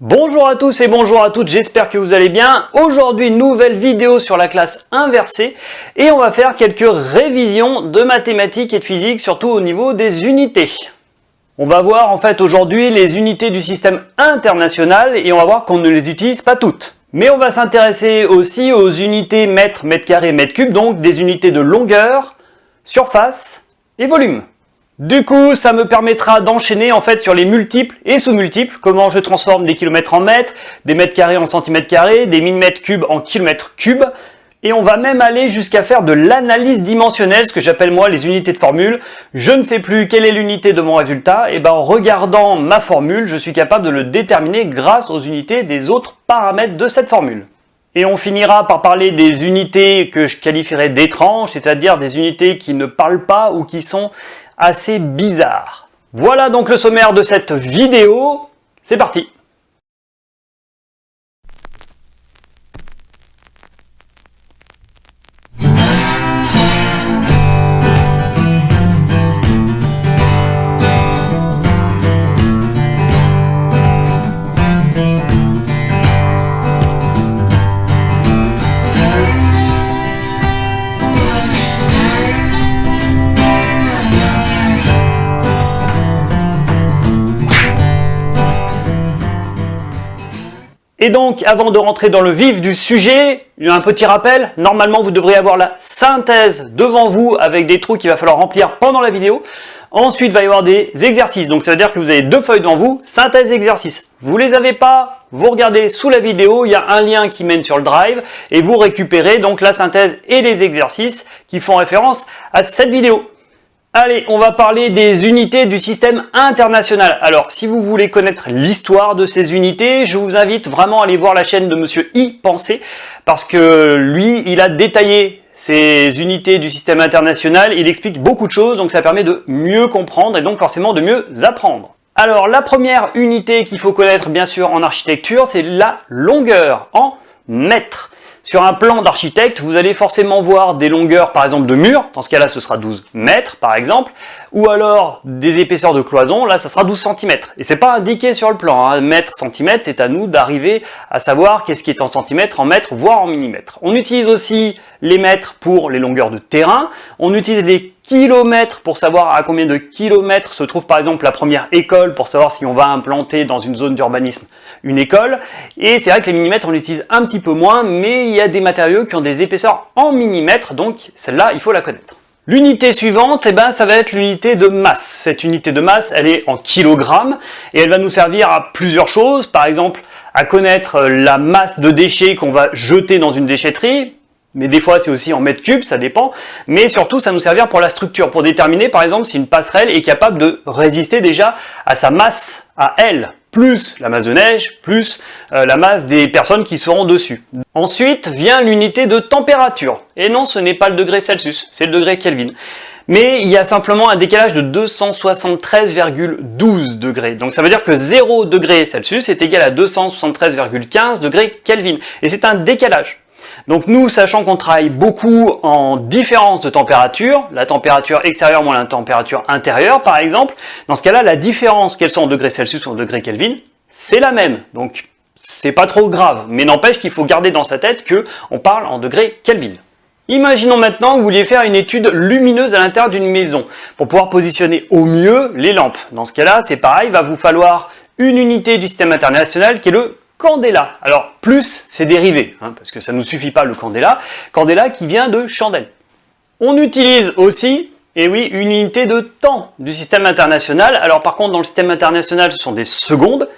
Bonjour à tous et bonjour à toutes, j'espère que vous allez bien. Aujourd'hui, nouvelle vidéo sur la classe inversée et on va faire quelques révisions de mathématiques et de physique, surtout au niveau des unités. On va voir en fait aujourd'hui les unités du système international et on va voir qu'on ne les utilise pas toutes. Mais on va s'intéresser aussi aux unités mètres, mètres carrés, mètres cubes, donc des unités de longueur, surface et volume. Du coup, ça me permettra d'enchaîner en fait sur les multiples et sous-multiples, comment je transforme des kilomètres en mètres, des mètres carrés en centimètres carrés, des millimètres cubes en kilomètres cubes, et on va même aller jusqu'à faire de l'analyse dimensionnelle, ce que j'appelle moi les unités de formule. Je ne sais plus quelle est l'unité de mon résultat, et en regardant ma formule, je suis capable de le déterminer grâce aux unités des autres paramètres de cette formule. Et on finira par parler des unités que je qualifierais d'étranges, c'est-à-dire des unités qui ne parlent pas ou qui sont assez bizarres. Voilà donc le sommaire de cette vidéo, c'est parti! Et donc, avant de rentrer dans le vif du sujet, un petit rappel, normalement vous devriez avoir la synthèse devant vous avec des trous qu'il va falloir remplir pendant la vidéo. Ensuite, il va y avoir des exercices, donc ça veut dire que vous avez deux feuilles devant vous, synthèse et exercice. Vous les avez pas, vous regardez sous la vidéo, il y a un lien qui mène sur le drive et vous récupérez donc la synthèse et les exercices qui font référence à cette vidéo. Allez, on va parler des unités du système international. Alors, si vous voulez connaître l'histoire de ces unités, je vous invite vraiment à aller voir la chaîne de Monsieur Y Penser, parce que lui, il a détaillé ces unités du système international, il explique beaucoup de choses, donc ça permet de mieux comprendre et donc forcément de mieux apprendre. Alors, la première unité qu'il faut connaître, bien sûr, en architecture, c'est la longueur en mètres. Sur un plan d'architecte, vous allez forcément voir des longueurs, par exemple, de murs. Dans ce cas-là, ce sera 12 mètres, par exemple. Ou alors, des épaisseurs de cloison. Là, ça sera 12 cm. Et c'est pas indiqué sur le plan. Hein. Mètres, centimètres, c'est à nous d'arriver à savoir qu'est-ce qui est en centimètres, en mètres, voire en millimètres. On utilise aussi les mètres pour les longueurs de terrain. On utilise les kilomètres pour savoir à combien de kilomètres se trouve par exemple la première école, pour savoir si on va implanter dans une zone d'urbanisme une école. Et c'est vrai que les millimètres on l'utilise un petit peu moins, mais il y a des matériaux qui ont des épaisseurs en millimètres, donc celle-là il faut la connaître. L'unité suivante, ça va être l'unité de masse. Cette unité de masse, elle est en kilogrammes et elle va nous servir à plusieurs choses, par exemple à connaître la masse de déchets qu'on va jeter dans une déchetterie. Mais des fois c'est aussi en mètres cubes, ça dépend, mais surtout ça nous servir pour la structure, pour déterminer par exemple si une passerelle est capable de résister déjà à sa masse, à elle, plus la masse de neige, plus la masse des personnes qui seront dessus. Ensuite vient l'unité de température, et non ce n'est pas le degré Celsius, c'est le degré Kelvin. Mais il y a simplement un décalage de 273,12 degrés. Donc ça veut dire que 0 degré Celsius est égal à 273,15 degrés Kelvin, et c'est un décalage. Donc nous, sachant qu'on travaille beaucoup en différence de température, la température extérieure moins la température intérieure par exemple, dans ce cas-là, la différence, qu'elle soit en degrés Celsius ou en degrés Kelvin, c'est la même. Donc c'est pas trop grave, mais n'empêche qu'il faut garder dans sa tête qu'on parle en degrés Kelvin. Imaginons maintenant que vous vouliez faire une étude lumineuse à l'intérieur d'une maison pour pouvoir positionner au mieux les lampes. Dans ce cas-là, c'est pareil, il va vous falloir une unité du système international qui est le candela. Alors plus c'est dérivé, parce que ça ne nous suffit pas le candela qui vient de chandelle. On utilise aussi, et oui, une unité de temps du système international. Alors par contre dans le système international ce sont des secondes.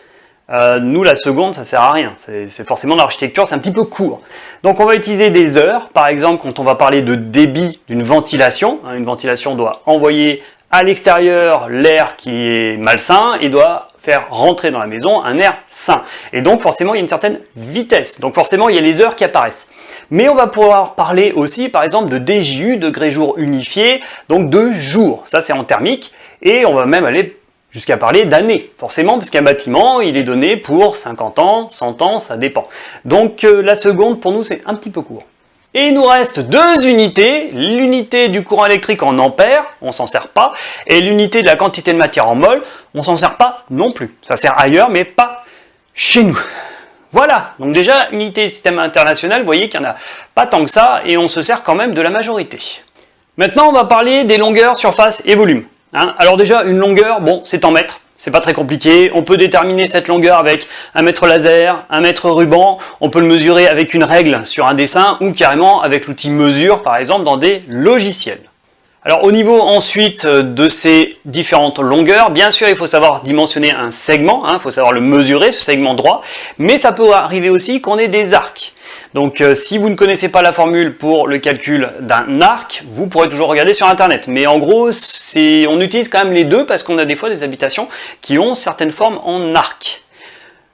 Nous la seconde ça sert à rien, c'est forcément dans l'architecture, c'est un petit peu court. Donc on va utiliser des heures, par exemple quand on va parler de débit d'une ventilation. Une ventilation doit envoyer à l'extérieur l'air qui est malsain et doit faire rentrer dans la maison un air sain. Et donc forcément il y a une certaine vitesse, donc forcément il y a les heures qui apparaissent. Mais on va pouvoir parler aussi par exemple de DJU, degré jour unifié, donc de jours, ça c'est en thermique, et on va même aller jusqu'à parler d'années, forcément, parce qu'un bâtiment il est donné pour 50 ans, 100 ans, ça dépend. Donc la seconde pour nous c'est un petit peu court. Et il nous reste deux unités, l'unité du courant électrique en ampères, on s'en sert pas, et l'unité de la quantité de matière en mol, on s'en sert pas non plus. Ça sert ailleurs, mais pas chez nous. Voilà, donc déjà, unité système international, vous voyez qu'il n'y en a pas tant que ça, et on se sert quand même de la majorité. Maintenant, on va parler des longueurs, surface et volume. Alors déjà, une longueur, bon, c'est en mètres, c'est pas très compliqué. On peut déterminer cette longueur avec un mètre laser, un mètre ruban, on peut le mesurer avec une règle sur un dessin, ou carrément avec l'outil mesure, par exemple, dans des logiciels. Alors au niveau ensuite de ces différentes longueurs, bien sûr il faut savoir dimensionner un segment, il faut savoir le mesurer, ce segment droit, mais ça peut arriver aussi qu'on ait des arcs. Donc si vous ne connaissez pas la formule pour le calcul d'un arc, vous pourrez toujours regarder sur internet. Mais en gros, on utilise quand même les deux parce qu'on a des fois des habitations qui ont certaines formes en arc.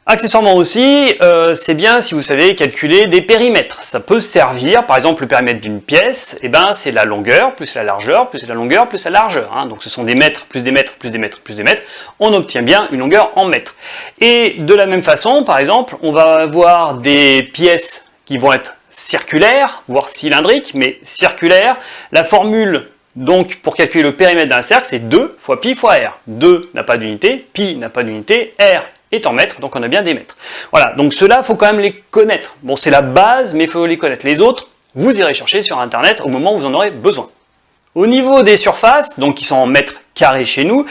Accessoirement aussi, c'est bien si vous savez calculer des périmètres. Ça peut servir, par exemple le périmètre d'une pièce, c'est la longueur, plus la largeur, plus la longueur, plus la largeur. Donc ce sont des mètres, plus des mètres, plus des mètres, plus des mètres. On obtient bien une longueur en mètres. Et de la même façon, par exemple, on va avoir des pièces qui vont être circulaires, voire cylindriques, mais circulaires. La formule donc pour calculer le périmètre d'un cercle, c'est 2 fois pi fois r. 2 n'a pas d'unité, pi n'a pas d'unité, r est en mètres, donc on a bien des mètres. Voilà, donc ceux-là, il faut quand même les connaître. Bon, c'est la base, mais il faut les connaître. Les autres, vous irez chercher sur Internet au moment où vous en aurez besoin. Au niveau des surfaces, donc qui sont en mètres carrés chez nous,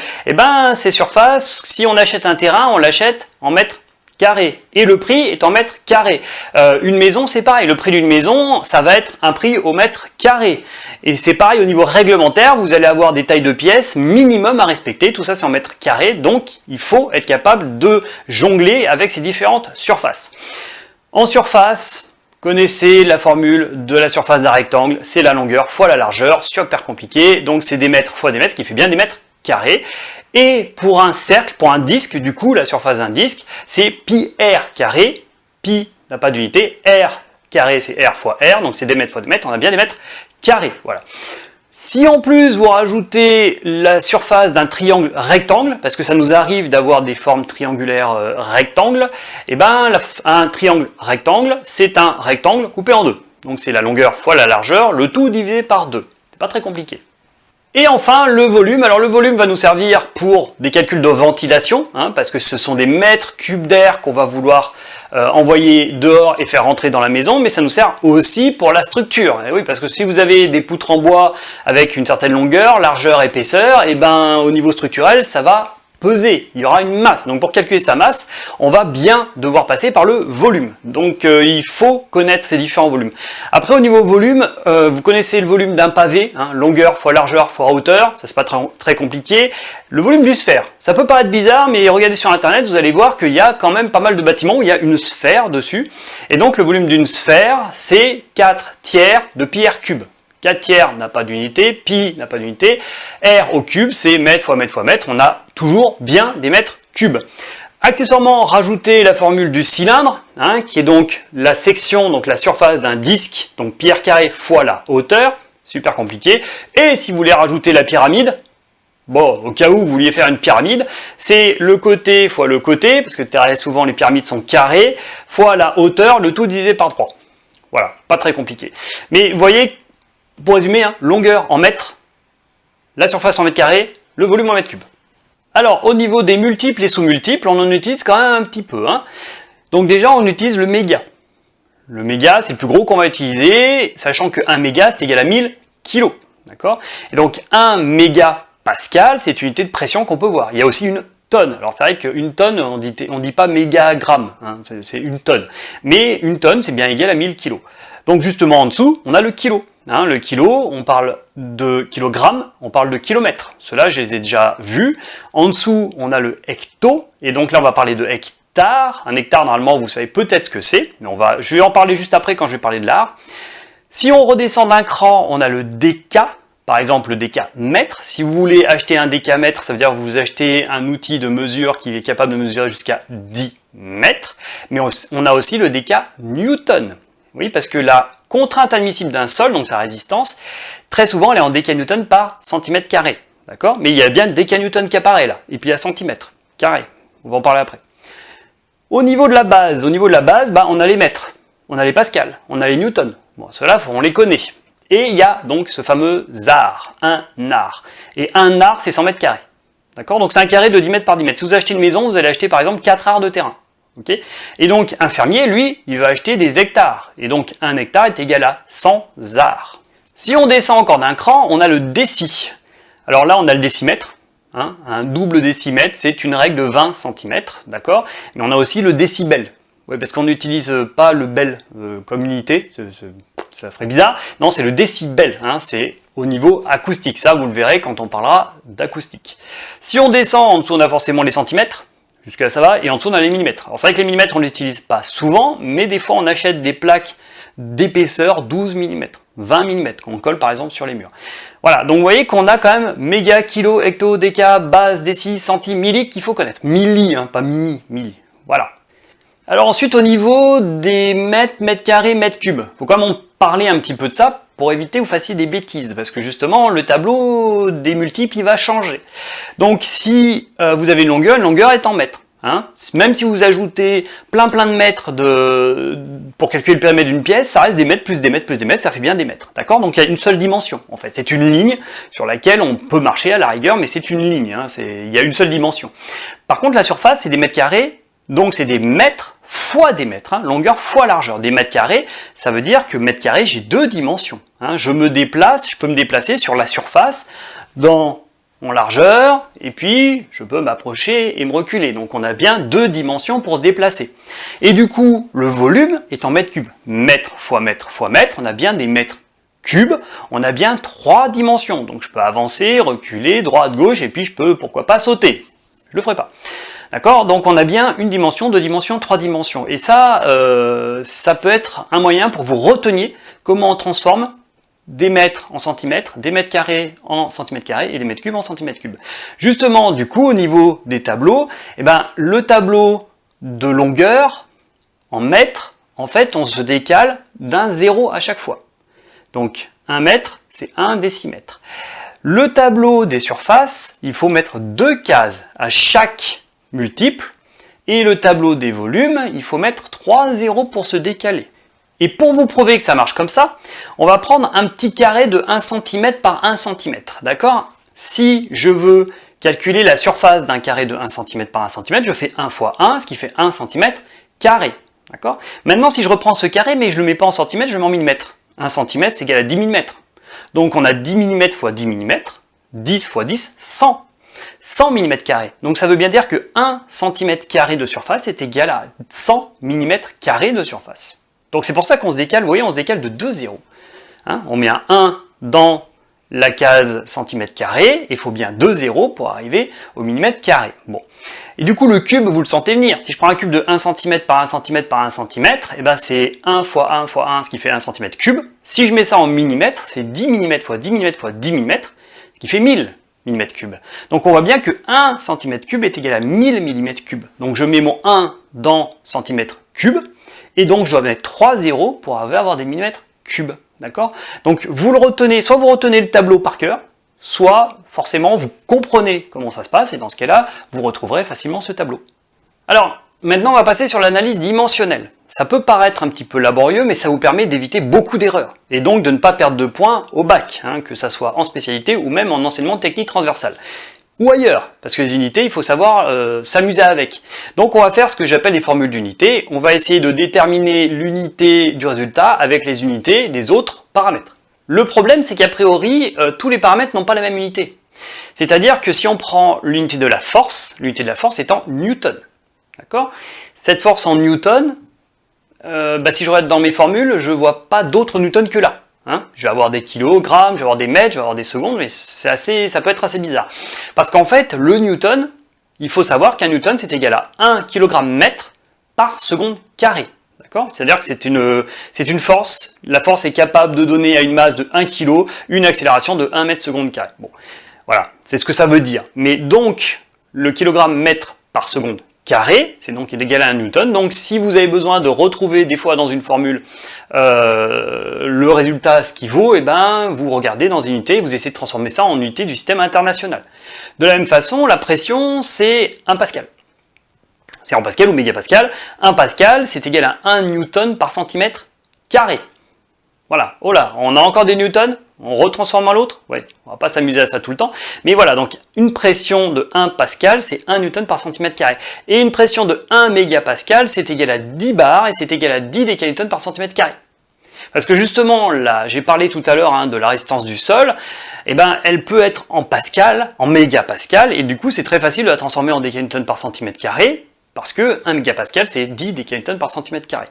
ces surfaces, si on achète un terrain, on l'achète en mètres carrés. Et le prix est en mètres carrés. Une maison, c'est pareil. Le prix d'une maison, ça va être un prix au mètre carré. Et c'est pareil au niveau réglementaire, vous allez avoir des tailles de pièces minimum à respecter. Tout ça, c'est en mètres carrés. Donc, il faut être capable de jongler avec ces différentes surfaces. En surface, connaissez la formule de la surface d'un rectangle. C'est la longueur fois la largeur, super compliqué. Donc, c'est des mètres fois des mètres, ce qui fait bien des mètres carrés. Et pour un cercle, pour un disque, du coup, la surface d'un disque, c'est pi r carré. Pi n'a pas d'unité, r carré c'est r fois r, donc c'est des mètres fois des mètres, on a bien des mètres carrés. Voilà. Si en plus vous rajoutez la surface d'un triangle rectangle, parce que ça nous arrive d'avoir des formes triangulaires rectangles, un triangle rectangle, c'est un rectangle coupé en deux. Donc c'est la longueur fois la largeur, le tout divisé par 2. C'est pas très compliqué. Et enfin, le volume. Alors le volume va nous servir pour des calculs de ventilation, parce que ce sont des mètres cubes d'air qu'on va vouloir envoyer dehors et faire rentrer dans la maison, mais ça nous sert aussi pour la structure. Et oui, parce que si vous avez des poutres en bois avec une certaine longueur, largeur, épaisseur, au niveau structurel, ça va peser, il y aura une masse. Donc pour calculer sa masse, on va bien devoir passer par le volume. Donc il faut connaître ces différents volumes. Après au niveau volume, vous connaissez le volume d'un pavé, longueur fois largeur fois hauteur, ça c'est pas très compliqué. Le volume du sphère, ça peut paraître bizarre, mais regardez sur internet, vous allez voir qu'il y a quand même pas mal de bâtiments où il y a une sphère dessus. Et donc le volume d'une sphère, c'est 4 tiers de pi r cube. 4 tiers n'a pas d'unité, pi n'a pas d'unité, r au cube, c'est mètre fois mètre fois mètre, on a toujours bien des mètres cubes. Accessoirement, rajoutez la formule du cylindre, qui est donc la section, donc la surface d'un disque, donc pi r carré fois la hauteur, super compliqué. Et si vous voulez rajouter la pyramide, bon, au cas où vous vouliez faire une pyramide, c'est le côté fois le côté, parce que très souvent les pyramides sont carrées, fois la hauteur, le tout divisé par 3. Voilà, pas très compliqué. Mais vous voyez, pour résumer, longueur en mètres, la surface en mètres carrés, le volume en mètres cubes. Alors, au niveau des multiples et sous-multiples, on en utilise quand même un petit peu. Donc déjà, on utilise le méga. Le méga, c'est le plus gros qu'on va utiliser, sachant que 1 méga, c'est égal à 1000 kg. D'accord ? Et donc, 1 mégapascal, c'est une unité de pression qu'on peut voir. Il y a aussi une tonne. Alors c'est vrai qu'une tonne, on dit pas mégagramme, c'est une tonne. Mais une tonne, c'est bien égal à 1000 kg. Donc justement en dessous, on a le kilo. Le kilo, on parle de kilogramme, on parle de kilomètres. Ceux-là, je les ai déjà vus. En dessous, on a le hecto, et donc là, on va parler de hectare. Un hectare, normalement, vous savez peut-être ce que c'est, mais je vais en parler juste après quand je vais parler de l'art. Si on redescend d'un cran, on a le déca, par exemple le décamètre. Si vous voulez acheter un décamètre, ça veut dire que vous achetez un outil de mesure qui est capable de mesurer jusqu'à 10 mètres. Mais on a aussi le décanewton. Oui, parce que la contrainte admissible d'un sol, donc sa résistance, très souvent elle est en décanewton par centimètre carré. D'accord ? Mais il y a bien décanewton qui apparaît là. Et puis il y a centimètre carré. On va en parler après. Au niveau de la base, on a les mètres, on a les pascals, on a les newtons. Bon, ceux-là, on les connaît. Et il y a donc ce fameux ar, un ar. Et un ar, c'est 100 mètres carrés. D'accord ? Donc c'est un carré de 10 mètres par 10 mètres. Si vous achetez une maison, vous allez acheter par exemple 4 arts de terrain. Okay, et donc un fermier, lui, il va acheter des hectares. Et donc 1 hectare est égal à 100 arts. Si on descend encore d'un cran, on a le déci. Alors là, on a le décimètre. Hein, un double décimètre, c'est une règle de 20 cm, d'accord? Mais on a aussi le décibel. Ouais, parce qu'on n'utilise pas le bel comme unité, ça ferait bizarre. Non, c'est le décibel, hein, c'est au niveau acoustique. Ça, vous le verrez quand on parlera d'acoustique. Si on descend, en dessous, on a forcément les centimètres. Jusque là, ça va. Et en dessous, on a les millimètres. Alors, c'est vrai que les millimètres, on ne les utilise pas souvent, mais des fois, on achète des plaques d'épaisseur 12 mm, 20 mm, qu'on colle par exemple sur les murs. Voilà, donc vous voyez qu'on a quand même méga, kilo, hecto, déca, base, déci, centi, milli qu'il faut connaître. Milli, hein, pas mini, milli. Voilà. Alors ensuite, au niveau des mètres, mètres carrés, mètres cubes, il faut quand même en parler un petit peu de ça pour éviter que vous fassiez des bêtises, parce que justement, le tableau des multiples, il va changer. Donc si vous avez une longueur est en mètres. Hein, même si vous ajoutez plein de mètres pour calculer le périmètre d'une pièce, ça reste des mètres plus des mètres plus des mètres, ça fait bien des mètres. D'accord? Donc il y a une seule dimension en fait. C'est une ligne sur laquelle on peut marcher à la rigueur, mais c'est une ligne. Hein, il y a une seule dimension. Par contre, la surface, c'est des mètres carrés, donc c'est des mètres fois des mètres, hein, longueur fois largeur. Des mètres carrés, ça veut dire que mètre carré, j'ai deux dimensions. Hein, je peux me déplacer sur la surface en largeur, et puis je peux m'approcher et me reculer. Donc on a bien deux dimensions pour se déplacer. Et du coup, le volume est en mètres cubes. Mètre fois mètre fois mètre, on a bien des mètres cubes, on a bien trois dimensions. Donc je peux avancer, reculer, droite, gauche, et puis je peux, pourquoi pas, sauter. Je le ferai pas. D'accord? Donc on a bien une dimension, deux dimensions, trois dimensions. Et ça, ça peut être un moyen pour vous retenir comment on transforme des mètres en centimètres, des mètres carrés en centimètres carrés et des mètres cubes en centimètres cubes. Justement, du coup, au niveau des tableaux, eh ben, le tableau de longueur en mètres, en fait, on se décale d'un zéro à chaque fois. Donc, 1 mètre, c'est 1 décimètre. Le tableau des surfaces, il faut mettre 2 cases à chaque multiple, et le tableau des volumes, il faut mettre 3 zéros pour se décaler. Et pour vous prouver que ça marche comme ça, on va prendre un petit carré de 1 cm par 1 cm, d'accord? Si je veux calculer la surface d'un carré de 1 cm par 1 cm, je fais 1 fois 1, ce qui fait 1 cm carré, d'accord? Maintenant, si je reprends ce carré, mais je ne le mets pas en centimètres, je le mets en millimètres. 1 cm, c'est égal à 10 mm. Donc on a 10 mm fois 10 mm, 10 fois 10, 100. 100 mm carrés. Donc ça veut bien dire que 1 cm carré de surface est égal à 100 mm carré de surface. Donc c'est pour ça qu'on se décale, vous voyez, on se décale de 2 zéros. Hein, on met un 1 dans la case centimètre carré, et il faut bien 2 zéros pour arriver au millimètre carré. Bon. Et du coup, le cube, vous le sentez venir. Si je prends un cube de 1 cm par 1 cm par 1 cm, et ben c'est 1 fois 1 fois 1, ce qui fait 1 cm cube. Si je mets ça en millimètres, c'est 10 mm fois 10 mm fois 10 mm, ce qui fait 1000 mm3. Donc on voit bien que 1 cm3 est égal à 1000 mm3. Donc je mets mon 1 dans centimètre cube, et donc je dois mettre 3 zéros pour avoir des millimètres cubes. D'accord? Donc vous le retenez, soit vous retenez le tableau par cœur, soit forcément vous comprenez comment ça se passe, et dans ce cas-là, vous retrouverez facilement ce tableau. Alors, maintenant on va passer sur l'analyse dimensionnelle. Ça peut paraître un petit peu laborieux, mais ça vous permet d'éviter beaucoup d'erreurs, et donc de ne pas perdre de points au bac, hein, que ça soit en spécialité ou même en enseignement technique transversal. Ou ailleurs, parce que les unités, il faut savoir s'amuser avec. Donc on va faire ce que j'appelle les formules d'unité. On va essayer de déterminer l'unité du résultat avec les unités des autres paramètres. Le problème, c'est qu'a priori, tous les paramètres n'ont pas la même unité. C'est-à-dire que si on prend l'unité de la force est en newton. D'accord? Cette force en newton, si je regarde dans mes formules, je ne vois pas d'autres newtons que là. Hein, je vais avoir des kilogrammes, je vais avoir des mètres, je vais avoir des secondes, mais ça peut être assez bizarre. Parce qu'en fait, le newton, il faut savoir qu'un newton, c'est égal à 1 kg mètre par seconde carrée. D'accord? C'est-à-dire que c'est une force, la force est capable de donner à une masse de 1 kg une accélération de 1 mètre seconde carré. Bon, voilà, c'est ce que ça veut dire. Mais donc, le kilogramme mètre par seconde carré, c'est donc égal à 1 newton. Donc si vous avez besoin de retrouver des fois dans une formule le résultat, ce qui vaut, et ben vous regardez dans une unité, vous essayez de transformer ça en unité du système international. De la même façon, la pression, c'est 1 pascal. C'est en pascal ou mégapascal. 1 pascal, c'est égal à 1 newton par centimètre carré. Voilà, oh là, on a encore des newtons? on retransforme à l'autre. Ouais, on va pas s'amuser à ça tout le temps. Mais voilà, donc une pression de 1 pascal, c'est 1 newton par centimètre carré. Et une pression de 1 mégapascal, c'est égal à 10 bars et c'est égal à 10 décanewtons par centimètre carré. Parce que justement, là, j'ai parlé tout à l'heure de la résistance du sol, et ben, elle peut être en pascal, en mégapascal, et du coup, c'est très facile de la transformer en décanewtons par centimètre carré, parce que 1 mégapascal, c'est 10 décanewtons par centimètre carré.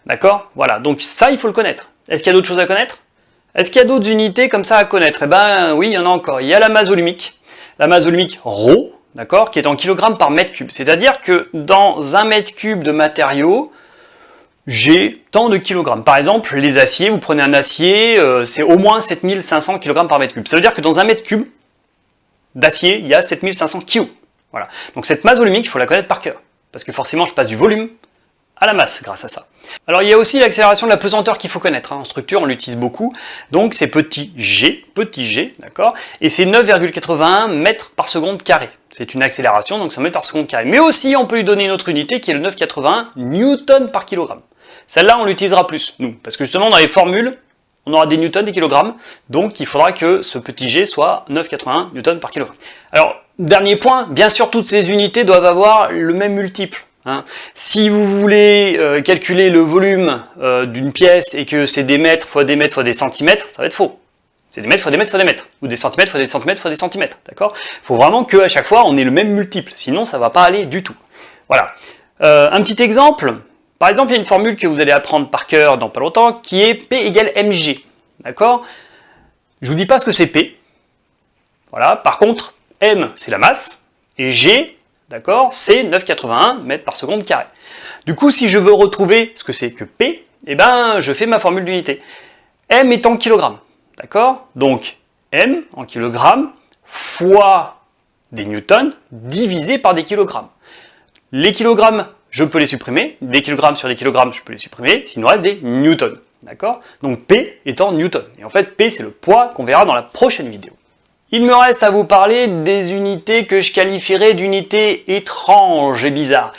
D'accord? Voilà, donc ça, il faut le connaître. Est-ce qu'il y a d'autres choses à connaître? Est-ce qu'il y a d'autres unités comme ça à connaître? Eh ben oui, il y en a encore. Il y a la masse volumique ρ, d'accord, qui est en kilogrammes par mètre cube. C'est-à-dire que dans un mètre cube de matériaux, j'ai tant de kilogrammes. Par exemple, les aciers, vous prenez un acier, c'est au moins 7500 kg par mètre cube. Ça veut dire que dans un mètre cube d'acier, il y a 7500 kg. Voilà. Donc cette masse volumique, il faut la connaître par cœur. Parce que forcément, je passe du volume à la masse grâce à ça. Alors il y a aussi l'accélération de la pesanteur qu'il faut connaître. En structure, on l'utilise beaucoup. Donc c'est petit g, d'accord, et c'est 9,81 mètres par seconde carré. C'est une accélération, donc 100 mètres par seconde carré. Mais aussi, on peut lui donner une autre unité qui est le 9,81 newton par kilogramme. Celle-là, on l'utilisera plus, nous, parce que justement, dans les formules, on aura des newtons, des kilogrammes, donc il faudra que ce petit g soit 9,81 newtons par kilogramme. Alors, dernier point, bien sûr, toutes ces unités doivent avoir le même multiple. Si vous voulez calculer le volume d'une pièce et que c'est des mètres fois des mètres fois des centimètres, ça va être faux. C'est des mètres fois des mètres fois des mètres, ou des centimètres fois des centimètres fois des centimètres, d'accord? Il faut vraiment qu'à chaque fois, on ait le même multiple, sinon ça ne va pas aller du tout. Voilà. Un petit exemple, par exemple, il y a une formule que vous allez apprendre par cœur dans pas longtemps, qui est P égale mg, d'accord? Je vous dis pas ce que c'est P, voilà. Par contre, m, c'est la masse, et g, d'accord, c'est 9,81 mètres par seconde carré. Du coup, si je veux retrouver ce que c'est que P, eh ben, je fais ma formule d'unité. M est en kilogrammes, d'accord? Donc, M en kilogrammes fois des newtons divisé par des kilogrammes. Les kilogrammes, je peux les supprimer. Des kilogrammes sur des kilogrammes, je peux les supprimer. Sinon, il reste des newtons, d'accord? Donc, P est en newtons. Et en fait, P, c'est le poids qu'on verra dans la prochaine vidéo. Il me reste à vous parler des unités que je qualifierais d'unités étranges et bizarres.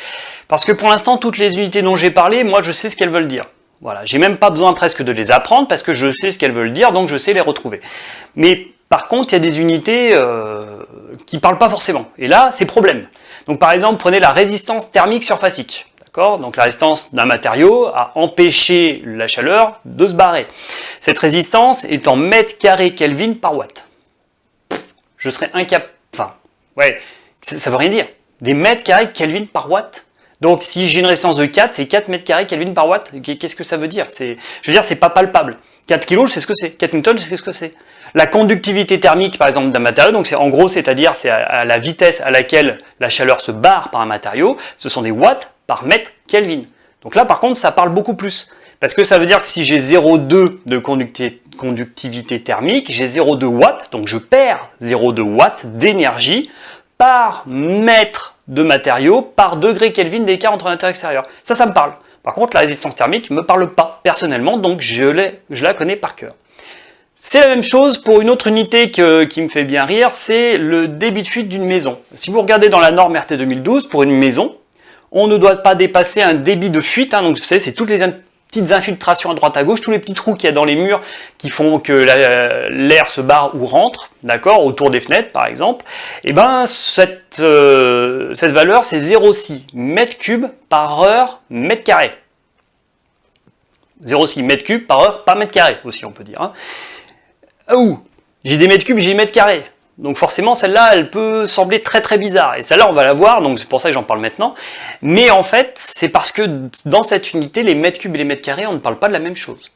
Parce que pour l'instant, toutes les unités dont j'ai parlé, moi je sais ce qu'elles veulent dire. Voilà, j'ai même pas besoin presque de les apprendre parce que je sais ce qu'elles veulent dire, donc je sais les retrouver. Mais par contre, il y a des unités qui parlent pas forcément. Et là, c'est problème. Donc par exemple, prenez la résistance thermique surfacique. Donc la résistance d'un matériau a empêché la chaleur de se barrer. Cette résistance est en mètres carrés Kelvin par watt. Je serais incapable, enfin, ouais, ça veut rien dire. Des mètres carrés Kelvin par watt. Donc si j'ai une résistance de 4, c'est 4 mètres carrés Kelvin par watt. Qu'est-ce que ça veut dire? Je veux dire, c'est pas palpable. 4 kg, je sais ce que c'est. 4 newtons, je sais ce que c'est. La conductivité thermique, par exemple, d'un matériau, donc c'est en gros, c'est-à-dire c'est à la vitesse à laquelle la chaleur se barre par un matériau, ce sont des watts par mètre Kelvin. Donc là, par contre, ça parle beaucoup plus. Parce que ça veut dire que si j'ai 0,2 de conductivité thermique, j'ai 0,2 watts, donc je perds 0,2 watts d'énergie par mètre de matériau par degré Kelvin d'écart entre l'intérieur et l'extérieur. Ça me parle. Par contre, la résistance thermique ne me parle pas personnellement, donc je la connais par cœur. C'est la même chose pour une autre unité qui me fait bien rire, c'est le débit de fuite d'une maison. Si vous regardez dans la norme RT 2012, pour une maison, on ne doit pas dépasser un débit de fuite, donc vous savez, c'est toutes les petites infiltrations à droite à gauche, tous les petits trous qu'il y a dans les murs qui font que l'air se barre ou rentre, d'accord, autour des fenêtres par exemple, et ben cette valeur c'est 0,6 mètres cubes par heure mètre carré. 0,6 mètres cubes par heure par mètre carré aussi on peut dire. J'ai des mètres cubes, j'ai des mètres carrés. Donc forcément, celle-là, elle peut sembler très très bizarre. Et celle-là, on va la voir, donc c'est pour ça que j'en parle maintenant. Mais en fait, c'est parce que dans cette unité, les mètres cubes et les mètres carrés, on ne parle pas de la même chose.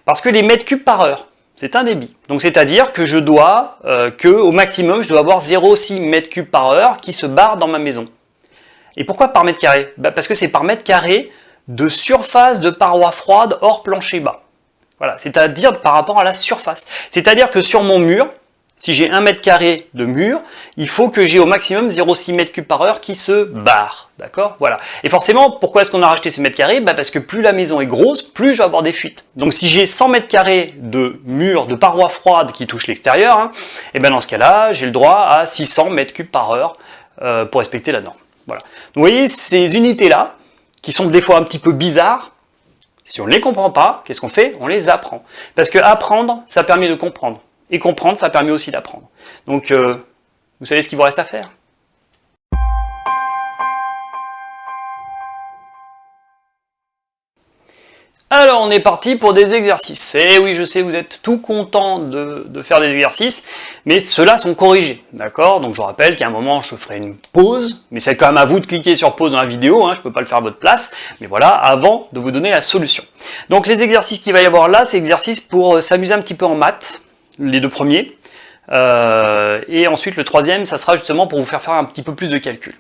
Parce que les mètres cubes par heure, c'est un débit. Donc c'est-à-dire que je dois, au maximum, je dois avoir 0,6 mètres cubes par heure qui se barre dans ma maison. Et pourquoi par mètre carré? Parce que c'est par mètre carré de surface de paroi froide hors plancher bas. Voilà, c'est-à-dire par rapport à la surface. C'est-à-dire que sur mon mur, si j'ai 1 mètre carré de mur, il faut que j'ai au maximum 0,6 mètres cubes par heure qui se barre. D'accord? Voilà. Et forcément, pourquoi est-ce qu'on a rajouté ces mètres carrés? Parce que plus la maison est grosse, plus je vais avoir des fuites. Donc si j'ai 100 mètres carrés de mur, de parois froides qui touchent l'extérieur, et dans ce cas-là, j'ai le droit à 600 mètres cubes par heure pour respecter la norme. Voilà. Donc vous voyez, ces unités-là, qui sont des fois un petit peu bizarres, si on ne les comprend pas, qu'est-ce qu'on fait? On les apprend. Parce que apprendre, ça permet de comprendre. Et comprendre, ça permet aussi d'apprendre. Donc, vous savez ce qu'il vous reste à faire? Alors, on est parti pour des exercices. Et oui, je sais, vous êtes tout content de faire des exercices, mais ceux-là sont corrigés, d'accord? Donc, je vous rappelle qu'à un moment, je ferai une pause, mais c'est quand même à vous de cliquer sur pause dans la vidéo, hein, je ne peux pas le faire à votre place, mais voilà, avant de vous donner la solution. Donc, les exercices qu'il va y avoir là, c'est exercices pour s'amuser un petit peu en maths, les deux premiers, et ensuite, le troisième, ça sera justement pour vous faire un petit peu plus de calcul.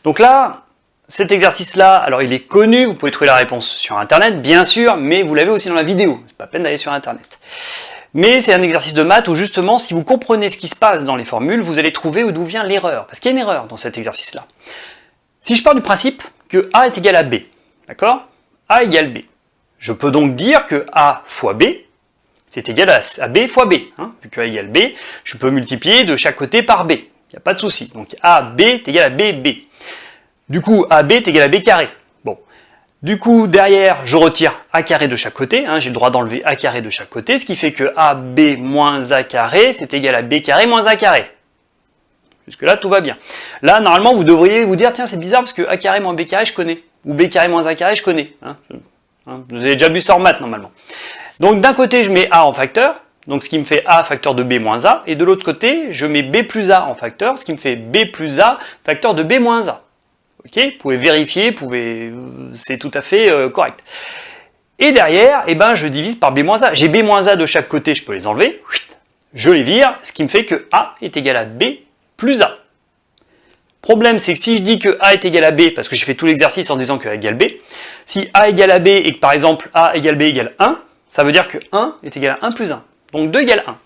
Donc là, cet exercice-là, alors il est connu, vous pouvez trouver la réponse sur Internet, bien sûr, mais vous l'avez aussi dans la vidéo, c'est pas la peine d'aller sur Internet. Mais c'est un exercice de maths où justement, si vous comprenez ce qui se passe dans les formules, vous allez trouver d'où vient l'erreur, parce qu'il y a une erreur dans cet exercice-là. Si je pars du principe que A est égal à B, d'accord? A égale B. Je peux donc dire que A fois B, c'est égal à B fois B. Hein? Vu que A égale B, je peux multiplier de chaque côté par B, il n'y a pas de souci. Donc AB est égal à B. Du coup, AB est égal à B carré. Bon. Du coup, derrière, je retire A carré de chaque côté. Hein, j'ai le droit d'enlever A carré de chaque côté, ce qui fait que AB moins A carré, c'est égal à B carré moins A carré. Jusque-là, tout va bien. Là, normalement, vous devriez vous dire, tiens, c'est bizarre, parce que A carré moins B carré, je connais. Ou B carré moins A carré, je connais. Vous avez déjà vu ça en maths, normalement. Donc, d'un côté, je mets A en facteur, donc ce qui me fait A facteur de B moins A, et de l'autre côté, je mets B plus A en facteur, ce qui me fait B plus A facteur de B moins A. Ok, vous pouvez vérifier, c'est tout à fait correct. Et derrière, eh ben, je divise par B-A. J'ai B-A de chaque côté, je peux les enlever. Je les vire, ce qui me fait que A est égal à B plus A. Problème, c'est que si je dis que A est égal à B, parce que j'ai fait tout l'exercice en disant que A égale B, si A égale à B et que par exemple A égale B égale 1, ça veut dire que 1 est égal à 1 plus 1. Donc 2 égale 1.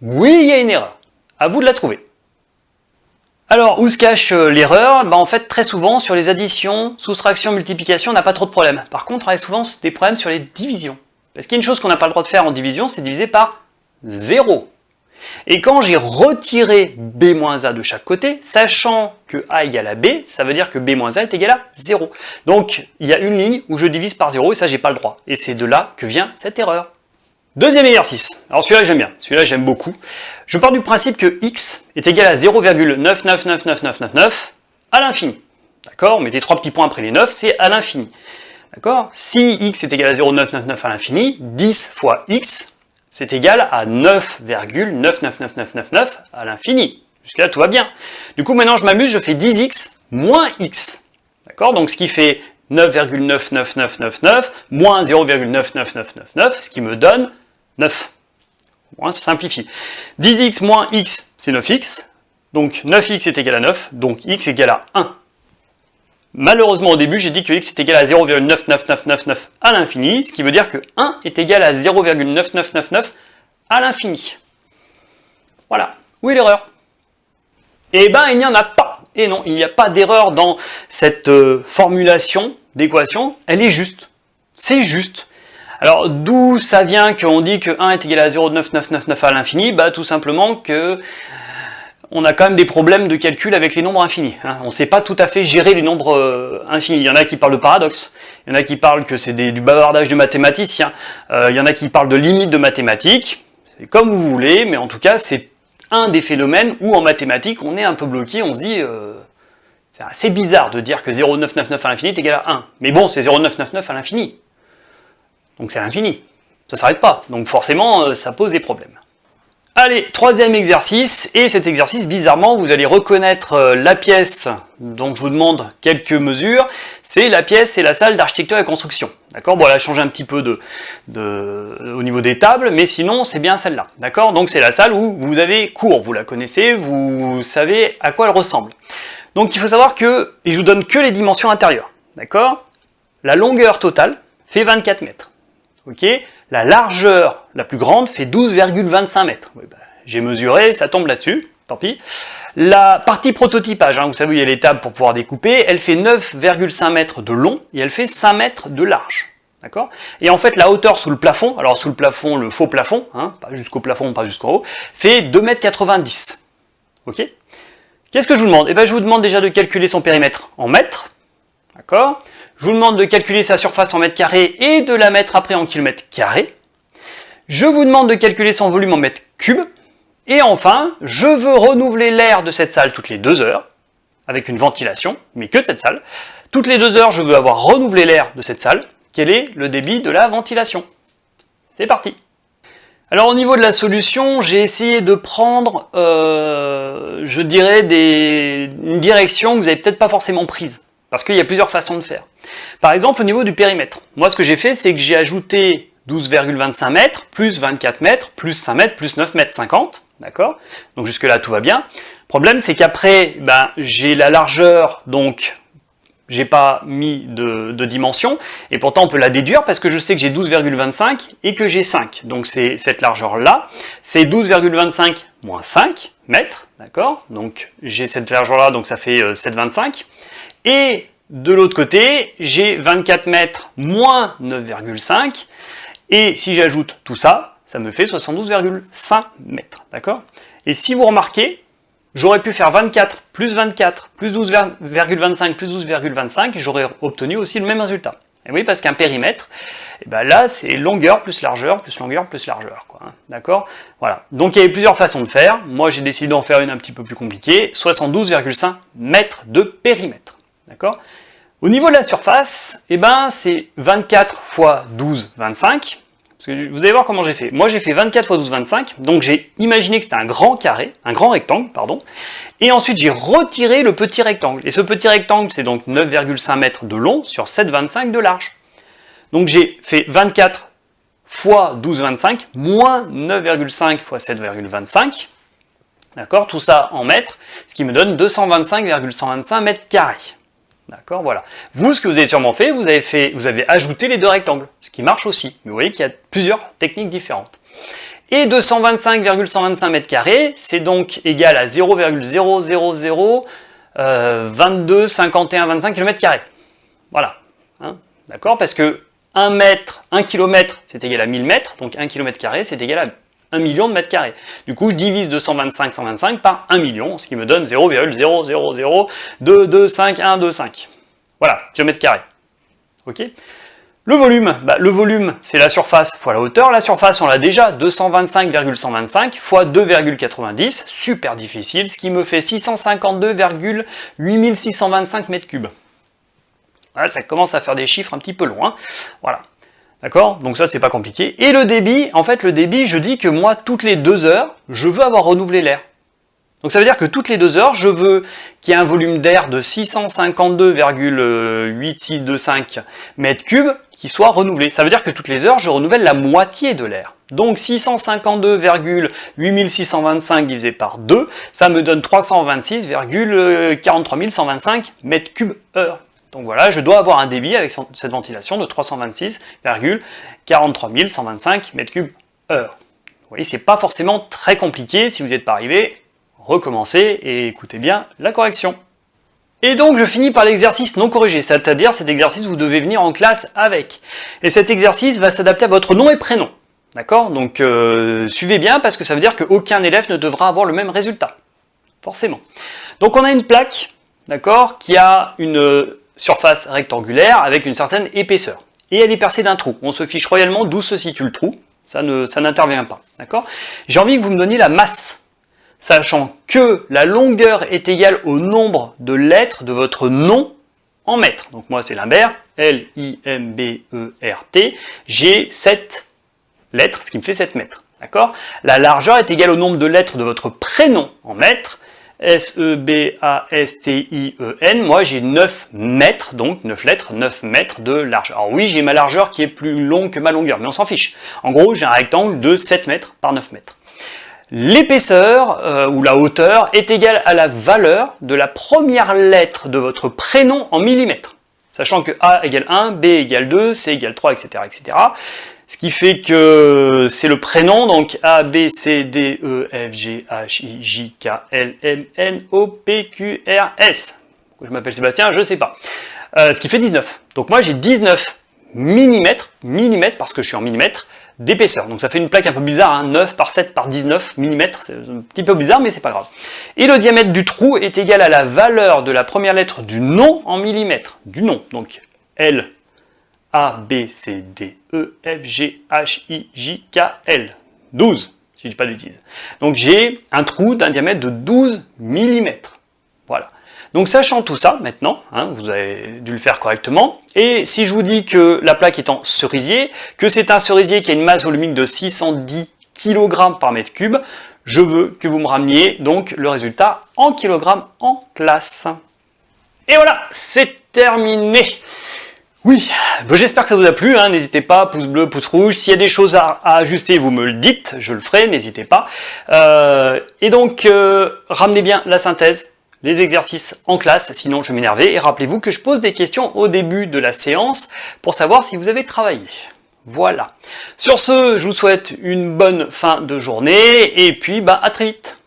Oui, il y a une erreur. À vous de la trouver. Alors, où se cache l'erreur? En fait, très souvent, sur les additions, soustractions, multiplications, on n'a pas trop de problèmes. Par contre, on a souvent des problèmes sur les divisions. Parce qu'il y a une chose qu'on n'a pas le droit de faire en division, c'est diviser par 0. Et quand j'ai retiré B moins A de chaque côté, sachant que A égale à B, ça veut dire que B moins A est égal à 0. Donc, il y a une ligne où je divise par 0, et ça, j'ai pas le droit. Et c'est de là que vient cette erreur. Deuxième exercice. Alors celui-là j'aime bien, celui-là j'aime beaucoup. Je pars du principe que x est égal à 0,999999 à l'infini. D'accord? Mettez 3 petits points après les 9, c'est à l'infini. D'accord? Si x est égal à 0,999 à l'infini, 10 fois x, c'est égal à 9,999999 à l'infini. Jusque-là tout va bien. Du coup maintenant je m'amuse, je fais 10x moins x. D'accord? Donc ce qui fait 9,99999 moins 0,99999, ce qui me donne 9. Moins ça simplifie. 10x moins x, c'est 9x. Donc 9x est égal à 9, donc x est égal à 1. Malheureusement au début j'ai dit que x est égal à 0,99999 à l'infini, ce qui veut dire que 1 est égal à 0,9999 à l'infini. Voilà. Où est l'erreur? Eh ben il n'y en a pas. Et non, il n'y a pas d'erreur dans cette formulation d'équation, elle est juste. C'est juste. Alors, d'où ça vient qu'on dit que 1 est égal à 0,9999 à l'infini? Tout simplement que on a quand même des problèmes de calcul avec les nombres infinis. Hein. On ne sait pas tout à fait gérer les nombres infinis. Il y en a qui parlent de paradoxe, il y en a qui parlent que c'est du bavardage de mathématiciens, il y en a qui parlent de limites de mathématiques, c'est comme vous voulez, mais en tout cas, c'est un des phénomènes où en mathématiques, on est un peu bloqué, on se dit... c'est assez bizarre de dire que 0,999 à l'infini est égal à 1. Mais bon, c'est 0,999 à l'infini. Donc c'est à l'infini. Ça ne s'arrête pas. Donc forcément, ça pose des problèmes. Allez, troisième exercice. Et cet exercice, bizarrement, vous allez reconnaître la pièce dont je vous demande quelques mesures. C'est la pièce, c'est la salle d'architecture et construction. D'accord? Bon, elle a changé un petit peu au niveau des tables, mais sinon, c'est bien celle-là. D'accord? Donc c'est la salle où vous avez cours. Vous la connaissez, vous savez à quoi elle ressemble. Donc il faut savoir que, et je vous donne que les dimensions intérieures, d'accord? La longueur totale fait 24 mètres, ok? La largeur la plus grande fait 12,25 mètres. Oui, j'ai mesuré, ça tombe là-dessus, tant pis. La partie prototypage, vous savez, il y a les tables pour pouvoir découper, elle fait 9,5 mètres de long et elle fait 5 mètres de large. D'accord? Et en fait, la hauteur sous le plafond, alors sous le plafond, le faux plafond, pas jusqu'au plafond, pas jusqu'en haut, fait 2,90 m. Ok? Qu'est-ce que je vous demande? Eh bien, je vous demande déjà de calculer son périmètre en mètres. D'accord? Je vous demande de calculer sa surface en mètres carrés et de la mettre après en kilomètres carrés. Je vous demande de calculer son volume en mètres cubes. Et enfin, je veux renouveler l'air de cette salle toutes les 2 heures, avec une ventilation, mais que de cette salle. Toutes les 2 heures, je veux avoir renouvelé l'air de cette salle. Quel est le débit de la ventilation? C'est parti. Alors au niveau de la solution, j'ai essayé de prendre, je dirais, une direction que vous n'avez peut-être pas forcément prise, parce qu'il y a plusieurs façons de faire. Par exemple, au niveau du périmètre, moi ce que j'ai fait, c'est que j'ai ajouté 12,25 mètres, plus 24 mètres, plus 5 mètres, plus 9 mètres 50, d'accord? Donc jusque là tout va bien. Le problème c'est qu'après, j'ai la largeur, donc j'ai pas mis de dimension, et pourtant on peut la déduire parce que je sais que j'ai 12,25 et que j'ai 5. Donc c'est cette largeur-là, c'est 12,25 moins 5 mètres, d'accord? Donc j'ai cette largeur-là, donc ça fait 7,25. Et de l'autre côté, j'ai 24 mètres moins 9,5, et si j'ajoute tout ça, ça me fait 72,5 mètres, d'accord? Et si vous remarquez, j'aurais pu faire 24 plus 12,25 plus 12,25, et j'aurais obtenu aussi le même résultat. Et oui, parce qu'un périmètre, là, c'est longueur plus largeur, plus longueur plus largeur, quoi. D'accord? Voilà. Donc, il y avait plusieurs façons de faire. Moi, j'ai décidé d'en faire une un petit peu plus compliquée. 72,5 mètres de périmètre. D'accord? Au niveau de la surface, c'est 24 fois 12, 25. Parce que vous allez voir comment j'ai fait. Moi, j'ai fait 24 fois 12, 25. Donc, j'ai imaginé que c'était un grand rectangle, pardon. Et ensuite, j'ai retiré le petit rectangle. Et ce petit rectangle, c'est donc 9,5 mètres de long sur 7,25 de large. Donc, j'ai fait 24 fois 12, 25 moins 9,5 fois 7,25. D'accord? Tout ça en mètres, ce qui me donne 225,125 mètres carrés. D'accord, voilà. Vous, ce que vous avez sûrement fait, vous avez ajouté les 2 rectangles, ce qui marche aussi. Mais vous voyez qu'il y a plusieurs techniques différentes. Et 225,125 mètres carrés, c'est donc égal à 0,00022 51 25 km carrés. Voilà. Hein, d'accord, parce que 1 km, c'est égal à 1000 mètres, donc 1 km carré, c'est égal à 1 million de mètres carrés. Du coup, je divise 225 par 1 million, ce qui me donne 0,000225125. Voilà, kilomètres carrés. Ok. Le volume, le volume, c'est la surface fois la hauteur. La surface, on l'a déjà, 225,125 fois 2,90, super difficile, ce qui me fait 652,8625 mètres cubes. Voilà, ça commence à faire des chiffres un petit peu longs, hein. Voilà. D'accord? Donc ça, c'est pas compliqué. Et le débit, en fait, le débit, je dis que moi, toutes les 2 heures, je veux avoir renouvelé l'air. Donc ça veut dire que toutes les 2 heures, je veux qu'il y ait un volume d'air de 652,8625 mètres cubes qui soit renouvelé. Ça veut dire que toutes les heures, je renouvelle la moitié de l'air. Donc 652,8625 divisé par 2, ça me donne 326,43125 mètres cubes heure. Donc voilà, je dois avoir un débit avec cette ventilation de 326,43125 mètres cubes heure. Vous voyez, c'est pas forcément très compliqué. Si vous n'y êtes pas arrivé, recommencez et écoutez bien la correction. Et donc je finis par l'exercice non corrigé, c'est-à-dire cet exercice vous devez venir en classe avec. Et cet exercice va s'adapter à votre nom et prénom. D'accord? Donc suivez bien parce que ça veut dire qu'aucun élève ne devra avoir le même résultat. Forcément. Donc on a une plaque, d'accord, qui a une surface rectangulaire avec une certaine épaisseur. Et elle est percée d'un trou. On se fiche royalement d'où se situe le trou. Ça n'intervient pas. D'accord? J'ai envie que vous me donniez la masse, sachant que la longueur est égale au nombre de lettres de votre nom en mètres. Donc moi c'est Limbert, L-I-M-B-E-R-T. J'ai 7 lettres, ce qui me fait 7 mètres. D'accord? La largeur est égale au nombre de lettres de votre prénom en mètres. S-E-B-A-S-T-I-E-N, moi j'ai 9 mètres, donc 9 lettres, 9 mètres de largeur. Alors oui, j'ai ma largeur qui est plus longue que ma longueur, mais on s'en fiche. En gros, j'ai un rectangle de 7 mètres par 9 mètres. L'épaisseur, ou la hauteur, est égale à la valeur de la première lettre de votre prénom en millimètres. Sachant que A égale 1, B égale 2, C égale 3, etc., etc. Ce qui fait que c'est le prénom, donc A, B, C, D, E, F, G, H, I, J, K, L, M, N, O, P, Q, R, S. Pourquoi je m'appelle Sébastien, je ne sais pas. Ce qui fait 19. Donc moi j'ai 19 millimètres, parce que je suis en millimètres, d'épaisseur. Donc ça fait une plaque un peu bizarre, hein, 9 par 7 par 19 millimètres, c'est un petit peu bizarre, mais c'est pas grave. Et le diamètre du trou est égal à la valeur de la première lettre du nom en millimètres. Du nom, donc L, A, B, C, D, E, F, G, H, I, J, K, L. 12, si je ne dis pas de bêtises. Donc j'ai un trou d'un diamètre de 12 mm. Voilà. Donc sachant tout ça maintenant, hein, vous avez dû le faire correctement, et si je vous dis que la plaque est en cerisier, que c'est un cerisier qui a une masse volumique de 610 kg par mètre cube, je veux que vous me rameniez donc le résultat en kilogrammes en classe. Et voilà, c'est terminé. Oui, j'espère que ça vous a plu, hein. N'hésitez pas, pouce bleu, pouce rouge, s'il y a des choses à ajuster, vous me le dites, je le ferai, n'hésitez pas. Et donc, ramenez bien la synthèse, les exercices en classe, sinon je vais m'énerver, et rappelez-vous que je pose des questions au début de la séance pour savoir si vous avez travaillé. Voilà. Sur ce, je vous souhaite une bonne fin de journée, et puis à très vite.